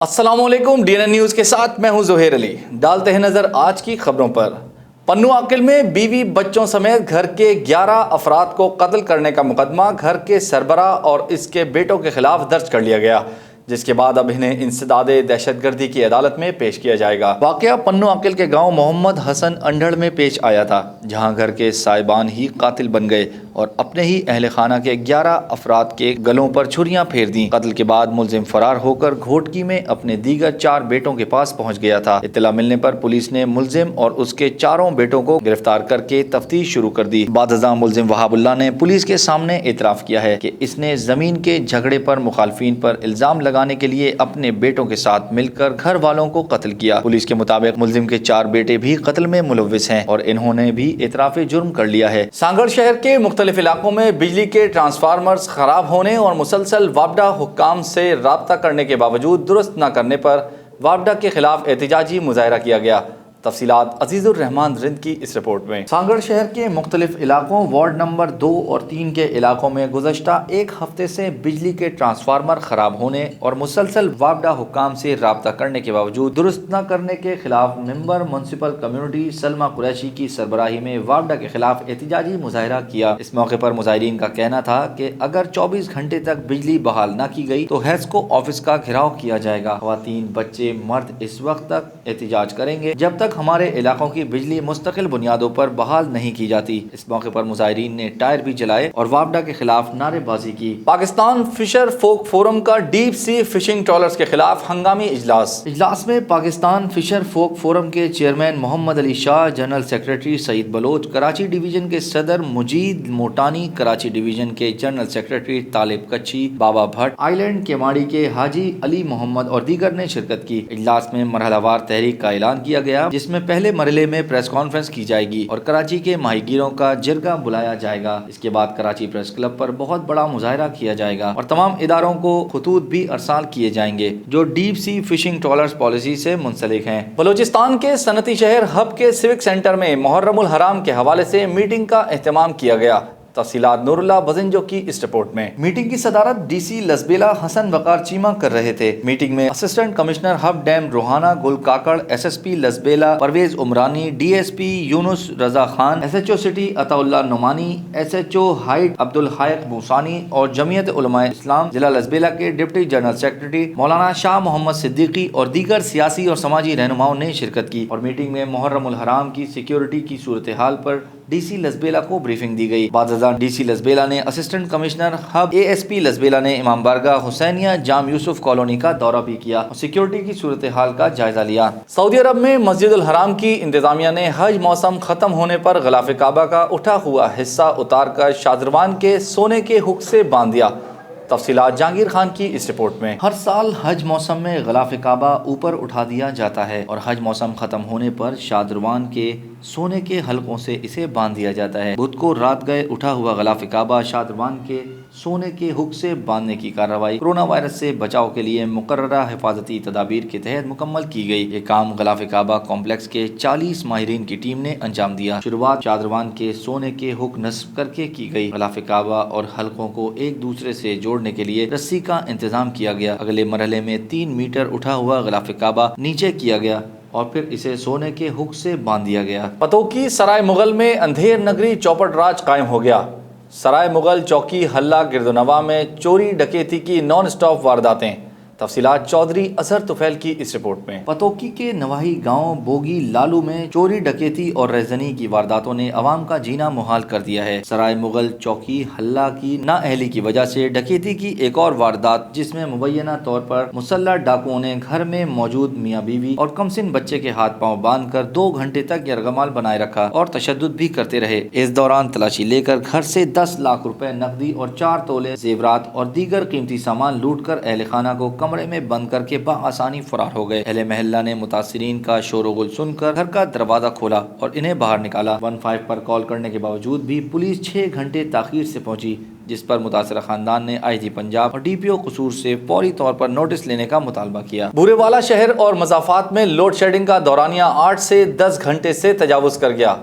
السلام علیکم D N N news کے ساتھ میں ہوں زہیر علی۔ ڈالتے ہیں نظر آج کی خبروں پر۔ پنو عاقل میں بیوی بچوں سمیت گھر کے 11 افراد کو قتل کرنے کا مقدمہ گھر کے سربراہ اور اس کے بیٹوں کے خلاف درج کر لیا گیا، جس کے بعد اب انہیں انسداد دہشت گردی کی عدالت میں پیش کیا جائے گا۔ واقعہ پنو عاقل کے گاؤں محمد حسن انڈھڑ میں پیش آیا تھا، جہاں گھر کے سائبان ہی قاتل بن گئے اور اپنے ہی اہل خانہ کے 11 افراد کے گلوں پر چھریاں پھیر دیں۔ قتل کے بعد ملزم فرار ہو کر گھوٹکی میں اپنے دیگر 4 بیٹوں کے پاس پہنچ گیا تھا۔ اطلاع ملنے پر پولیس نے ملزم اور اس کے 4 بیٹوں کو گرفتار کر کے تفتیش شروع کر دی۔ بعد ازاں ملزم وہاب اللہ نے پولیس کے سامنے اعتراف کیا ہے کہ اس نے زمین کے جھگڑے پر مخالفین پر الزام لگانے کے لیے اپنے بیٹوں کے ساتھ مل کر گھر والوں کو قتل کیا۔ پولیس کے مطابق ملزم کے 4 بیٹے بھی قتل میں ملوث ہیں اور انہوں نے بھی اعتراف جرم کر لیا ہے۔ سانگڑ شہر کے مختلف علاقوں میں بجلی کے ٹرانسفارمرز خراب ہونے اور مسلسل وابڈا حکام سے رابطہ کرنے کے باوجود درست نہ کرنے پر وابڈا کے خلاف احتجاجی مظاہرہ کیا گیا۔ تفصیلات عزیز الرحمان رند کی اس رپورٹ میں۔ سانگڑ شہر کے مختلف علاقوں وارڈ نمبر 2 اور 3 کے علاقوں میں گزشتہ ایک ہفتے سے بجلی کے ٹرانسفارمر خراب ہونے اور مسلسل وابڈا حکام سے رابطہ کرنے کے باوجود درست نہ کرنے کے خلاف ممبر میونسپل کمیونٹی سلمہ قریشی کی سربراہی میں وابڈا کے خلاف احتجاجی مظاہرہ کیا۔ اس موقع پر مظاہرین کا کہنا تھا کہ اگر 24 گھنٹے تک بجلی بحال نہ کی گئی تو ہیسکو آفس کا گھیراؤ کیا جائے گا۔ خواتین، بچے، مرد اس وقت تک احتجاج کریں گے جب تک ہمارے علاقوں کی بجلی مستقل بنیادوں پر بحال نہیں کی جاتی۔ اس موقع پر مظاہرین نے ٹائر بھی جلائے اور وابڈا کے خلاف نعرے بازی کی۔ پاکستان فشر فوک فورم کا ڈیپ سی فشنگ ٹرالرز کے خلاف ہنگامی اجلاس میں پاکستان فشر فوک فورم کے چیئرمین محمد علی شاہ، جنرل سیکریٹری سعید بلوچ، کراچی ڈویژن کے صدر مجید موٹانی، کراچی ڈویژن کے جنرل سیکریٹری طالب کچھی، بابا بھٹ، آئی لینڈ کیماڑی کے حاجی علی محمد اور دیگر نے شرکت کی۔ اجلاس میں مرحلہ وار تحریک کا اعلان کیا گیا، جس میں پہلے مرحلے میں پریس کانفرنس کی جائے گی اور کراچی کے ماہی گیروں کا جرگہ بلایا جائے گا۔ اس کے بعد کراچی پریس کلب پر بہت بڑا مظاہرہ کیا جائے گا اور تمام اداروں کو خطوط بھی ارسال کیے جائیں گے جو deep sea fishing trawlers policy سے منسلک ہیں۔ بلوچستان کے صنعتی شہر ہب کے سیوک سینٹر میں محرم الحرام کے حوالے سے میٹنگ کا اہتمام کیا گیا۔ تفصیلات نور اللہ بزنجو کی اس رپورٹ میں۔ میٹنگ کی صدارت ڈی سی لسبیلا حسن وقار چیمہ کر رہے تھے۔ میٹنگ میں اسسٹنٹ کمشنر ہب ڈیم Rohana Gul Kakar, S S P Lasbela Parvez Umrani, D S P Younis Raza Khan, S H O city Ata Ullah Nomani, S H O ہائٹ عبدالحائق موسانی اور جمعیت علماء اسلام ضلع لسبیلا کے ڈپٹی جنرل سیکرٹری مولانا شاہ محمد صدیقی اور دیگر سیاسی اور سماجی رہنماؤں نے شرکت کی اور میٹنگ میں محرم الحرام کی سیکیورٹی کی صورتحال پر ڈی سی لسبیلا کو بریفنگ دی گئی۔ بعد ازاں ڈی سی لسبیلا نے assistant commissioner Hub A S P Lasbela نے امام بارگاہ حسینیہ جام یوسف کالونی کا دورہ بھی کیا اور سیکیورٹی کی صورتحال کا جائزہ لیا۔ سعودی عرب میں مسجد الحرام کی انتظامیہ نے حج موسم ختم ہونے پر غلاف کعبہ کا اٹھا ہوا حصہ اتار کر شادروان کے سونے کے ہک سے باندھ دیا۔ تفصیلات جہانگیر خان کی اس رپورٹ میں۔ ہر سال حج موسم میں غلاف کعبہ اوپر اٹھا دیا جاتا ہے اور حج موسم ختم ہونے پر شادروان کے سونے کے حلقوں سے اسے باندھ دیا جاتا ہے۔ بدھ کو رات گئے اٹھا ہوا غلاف کعبہ شادروان کے سونے کے ہک سے باندھنے کی کارروائی کورونا وائرس سے بچاؤ کے لیے مقررہ حفاظتی تدابیر کے تحت مکمل کی گئی۔ یہ کام غلاف کعبہ کمپلیکس کے 40 ماہرین کی ٹیم نے انجام دیا۔ شروعات شادروان کے سونے کے ہک نصب کر کے کی گئی۔ غلاف کعبہ اور حلقوں کو ایک دوسرے سے جوڑنے کے لیے رسی کا انتظام کیا گیا۔ اگلے مرحلے میں 3 میٹر اٹھا ہوا غلاف کعبہ نیچے کیا گیا اور پھر اسے سونے کے ہک سے باندھ دیا گیا۔ پتوکی سرائے مغل میں اندھیر نگری چوپٹ راج قائم ہو گیا۔ سرائے مغل چوکی حلہ گردنواں میں چوری ڈکیتی کی نان سٹاپ وارداتیں۔ تفصیلات چودھری اظہر طفیل کی اس رپورٹ میں۔ پتوکی کے نواحی گاؤں بوگی لالو میں چوری ڈکیتی اور رہزنی کی وارداتوں نے عوام کا جینا محال کر دیا ہے۔ سرائے مغل چوکی حلہ کی نااہلی کی وجہ سے ڈکیتی کی ایک اور واردات، جس میں مبینہ طور پر مسلح ڈاکوؤں نے گھر میں موجود میاں بیوی اور کمسن بچے کے ہاتھ پاؤں باندھ کر 2 گھنٹے تک یرغمال بنائے رکھا اور تشدد بھی کرتے رہے۔ اس دوران تلاشی لے کر گھر سے 10 لاکھ روپے نقدی اور 4 تولے زیورات اور دیگر قیمتی سامان لوٹ کر اہل خانہ کو کمرے میں بند کر کے بآسانی فرار ہو گئے۔ اہل محلہ نے متاثرین کا شور و غل سن کر گھر کا دروازہ کھولا اور انہیں باہر نکالا۔ 15 پر کال کرنے کے باوجود بھی پولیس 6 گھنٹے تاخیر سے پہنچی، جس پر متاثرہ خاندان نے آئی جی پنجاب اور ڈی پی او قصور سے فوری طور پر نوٹس لینے کا مطالبہ کیا۔ بورے والا شہر اور مضافات میں لوڈ شیڈنگ کا دورانیہ 8 سے 10 گھنٹے سے تجاوز کر گیا۔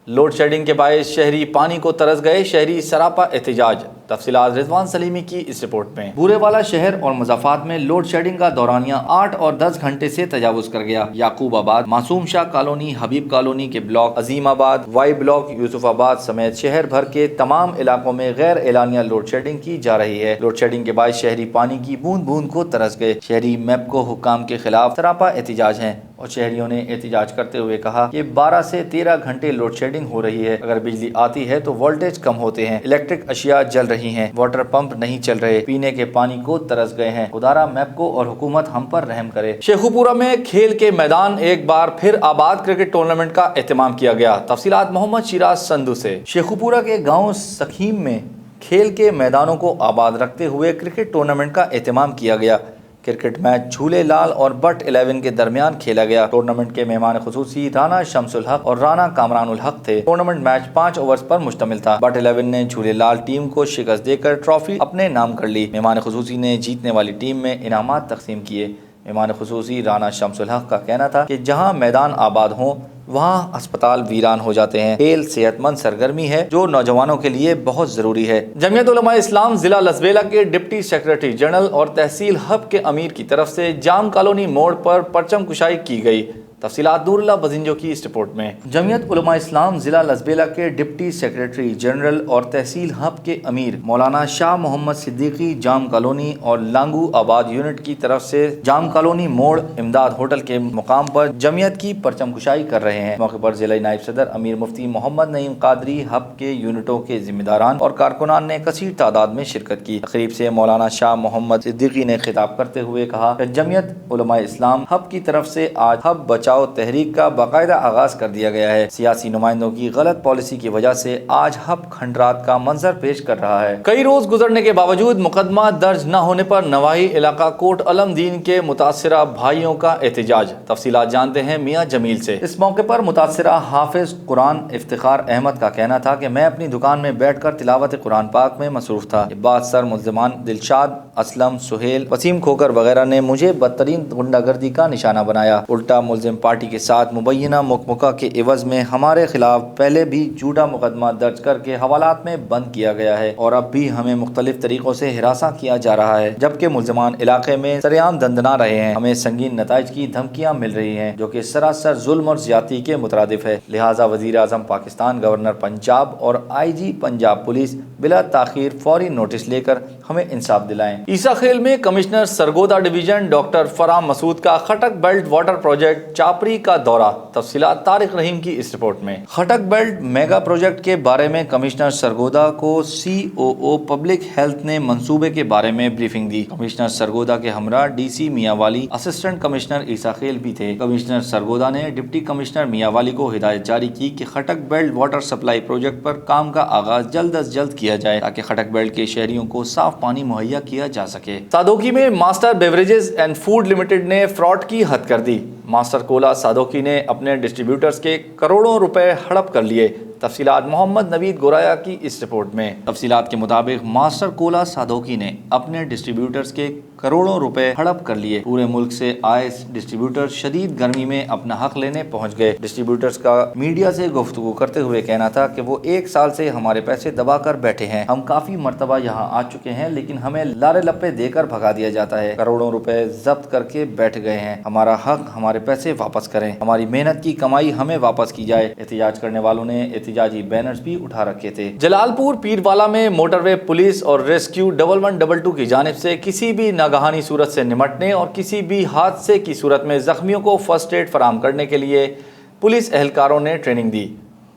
لوڈ شیڈنگ کے باعث شہری پانی کو ترس گئے، شہری سراپا احتجاج۔ تفصیلات رضوان سلیمی کی اس رپورٹ میں۔ بورے والا شہر اور مضافات میں لوڈ شیڈنگ کا دورانیہ 8 اور 10 گھنٹے سے تجاوز کر گیا۔ یعقوب آباد، معصوم شاہ کالونی، حبیب کالونی کے بلاک، عظیم آباد، وائی بلاک، یوسف آباد سمیت شہر بھر کے تمام علاقوں میں غیر اعلانیہ لوڈ شیڈنگ کی جا رہی ہے۔ لوڈ شیڈنگ کے باعث شہری پانی کی بوند بوند کو ترس گئے۔ شہری میپکو حکام کے خلاف سراپا احتجاج ہیں اور شہریوں نے احتجاج کرتے ہوئے کہا کہ 12 سے 13 گھنٹے لوڈ شیڈنگ ہو رہی ہے۔ اگر بجلی آتی ہے تو وولٹیج کم ہوتے ہیں، الیکٹرک اشیاء جل رہی ہیں، واٹر پمپ نہیں چل رہے، پینے کے پانی کو ترس گئے ہیں۔ خدارا میپکو اور حکومت ہم پر رحم کرے۔ شیخوپورہ میں کھیل کے میدان ایک بار پھر آباد کرکٹ ٹورنامنٹ کا اہتمام کیا گیا۔ تفصیلات محمد شیراز سندھو سے۔ شیخوپورہ کے گاؤں سکھیم میں کھیل کے میدانوں کو آباد رکھتے ہوئے کرکٹ ٹورنامنٹ کا اہتمام کیا گیا۔ کرکٹ میچ جھولے لال اور بٹ 11 کے درمیان کھیلا گیا۔ ٹورنامنٹ کے مہمان خصوصی رانا شمس الحق اور رانا کامران الحق تھے۔ ٹورنامنٹ میچ 5 اوورز پر مشتمل تھا۔ بٹ 11 نے جھولے لال ٹیم کو شکست دے کر ٹرافی اپنے نام کر لی۔ مہمان خصوصی نے جیتنے والی ٹیم میں انعامات تقسیم کیے۔ مہمان خصوصی رانا شمس الحق کا کہنا تھا کہ جہاں میدان آباد ہوں وہاں ہسپتال ویران ہو جاتے ہیں۔ کھیل صحت مند سرگرمی ہے جو نوجوانوں کے لیے بہت ضروری ہے۔ جمعیت علماء اسلام ضلع لسبیلا کے ڈپٹی سیکریٹری جنرل اور تحصیل ہب کے امیر کی طرف سے جام کالونی موڑ پر پرچم کشائی کی گئی۔ تفصیلات نور اللہ بزنجو کی اس رپورٹ میں۔ جمعیت علماء اسلام ضلع لسبیلا کے ڈپٹی سیکریٹری جنرل اور تحصیل ہب کے امیر مولانا شاہ محمد صدیقی جام کالونی اور لانگو آباد یونٹ کی طرف سے جام کالونی موڑ امداد ہوٹل کے مقام پر جمعیت کی پرچم کشائی کر رہے ہیں۔ موقع پر ضلع نائب صدر امیر مفتی محمد نعیم قادری، ہب کے یونٹوں کے ذمہ داران اور کارکنان نے کثیر تعداد میں شرکت کی۔ تقریب سے مولانا شاہ محمد صدیقی نے خطاب کرتے ہوئے کہا کہ جمعیت علماء اسلام ہب کی طرف سے آج ہب بچاؤ تحریک کا باقاعدہ آغاز کر دیا گیا ہے۔ سیاسی نمائندوں کی غلط پالیسی کی وجہ سے آج ہب کھنڈرات کا منظر پیش کر رہا ہے۔ کئی روز گزرنے کے باوجود مقدمہ درج نہ ہونے پر نواحی علاقہ کوٹ علم دین کے متاثرہ بھائیوں کا احتجاج۔ تفصیلات جانتے ہیں میاں جمیل سے۔ اس موقع پر متاثرہ حافظ قرآن افتخار احمد کا کہنا تھا کہ میں اپنی دکان میں بیٹھ کر تلاوت قرآن پاک میں مصروف تھا۔ یہ بات سر ملزمان دلشاد، اسلم، سہیل، وسیم کھوکر وغیرہ نے مجھے بدترین غنڈہ گردی کا نشانہ بنایا۔ الٹا ملزم پارٹی کے ساتھ مبینہ مکمکہ کے عوض میں ہمارے خلاف پہلے بھی جھوٹا مقدمہ درج کر کے حوالات میں بند کیا گیا ہے اور اب بھی ہمیں مختلف طریقوں سے ہراساں کیا جا رہا ہے، جبکہ ملزمان علاقے میں سرعام دندنا رہے ہیں۔ ہمیں سنگین نتائج کی دھمکیاں مل رہی ہیں جو کہ سراسر ظلم اور زیادتی کے مترادف ہے۔ لہٰذا وزیر اعظم پاکستان، گورنر پنجاب اور آئی جی پنجاب پولیس بلا تاخیر فوری نوٹس لے کر ہمیں انصاف دلائیں۔ عیسیٰ خیل میں کمشنر سرگودا ڈویژن ڈاکٹر فرام مسعود کا Khattak belt water project Chapri کا دورہ۔ تفصیلات طارق رحیم کی اس رپورٹ میں۔ خٹک بیلٹ میگا پروجیکٹ کے بارے میں کمشنر سرگودا کو COO پبلک ہیلتھ نے منصوبے کے بارے میں بریفنگ دی۔ کمشنر سرگودا کے ہمراہ DC میاں والی، اسسٹنٹ کمشنر عیسیٰ خیل بھی تھے۔ کمشنر سرگودا نے ڈپٹی کمشنر میاں والی کو ہدایت جاری کی کہ Khattak belt water supply project پر کام کا آغاز جلد از جلد کیا جائے تاکہ خٹک بیلٹ کے شہریوں کو صاف پانی مہیا کیا جا سکے۔ سادوکی میں master beverages and food limited نے فراڈ کی حد کر دی۔ ماسٹر کولا سادوکی نے اپنے ڈسٹریبیوٹرز کے کروڑوں روپے ہڑپ کر لیے۔ تفصیلات محمد نوید گوریا کی اس رپورٹ میں۔ تفصیلات کے مطابق ماسٹر کولا سادوکی نے اپنے ڈسٹریبیوٹرز کے کروڑوں روپے ہڑپ کر لیے۔ پورے ملک سے آئے ڈسٹریبیوٹر شدید گرمی میں اپنا حق لینے پہنچ گئے۔ ڈسٹریبیوٹرز کا میڈیا سے گفتگو کرتے ہوئے کہنا تھا کہ وہ 1 سال سے ہمارے پیسے دبا کر بیٹھے ہیں۔ ہم کافی مرتبہ یہاں آ چکے ہیں لیکن ہمیں لارے لپے دے کر بھگا دیا جاتا ہے۔ کروڑوں روپے ضبط کر کے بیٹھ گئے ہیں۔ ہمارا حق، ہمارے پیسے واپس کریں، ہماری محنت کی کمائی ہمیں واپس کی جائے۔ احتجاج کرنے والوں نے احتجاجی بینرز بھی اٹھا رکھے تھے۔ جلال پور پیروالا میں موٹر وے پولیس اور ریسکیو 1112 کی جانب سے کسی بھی ناگہانی صورت سے نمٹنے اور کسی بھی حادثے کی صورت میں زخمیوں کو فرسٹ ایڈ فراہم کرنے کے لیے پولیس اہلکاروں نے ٹریننگ دی۔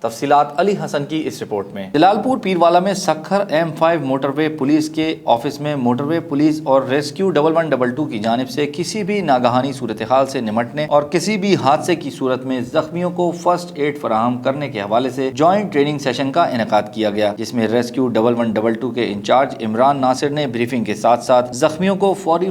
تفصیلات علی حسن کی اس رپورٹ میں۔ جلال پور پیروالا میں سکھر M5 موٹر وے پولیس کے آفس میں موٹر وے پولیس اور ریسکیو 1112 کی جانب سے کسی بھی ناگہانی صورتحال سے نمٹنے اور کسی بھی حادثے کی صورت میں زخمیوں کو فرسٹ ایڈ فراہم کرنے کے حوالے سے جوائنٹ ٹریننگ سیشن کا انعقاد کیا گیا، جس میں ریسکیو 1112 کے انچارج عمران ناصر نے بریفنگ کے ساتھ ساتھ زخمیوں کو فوری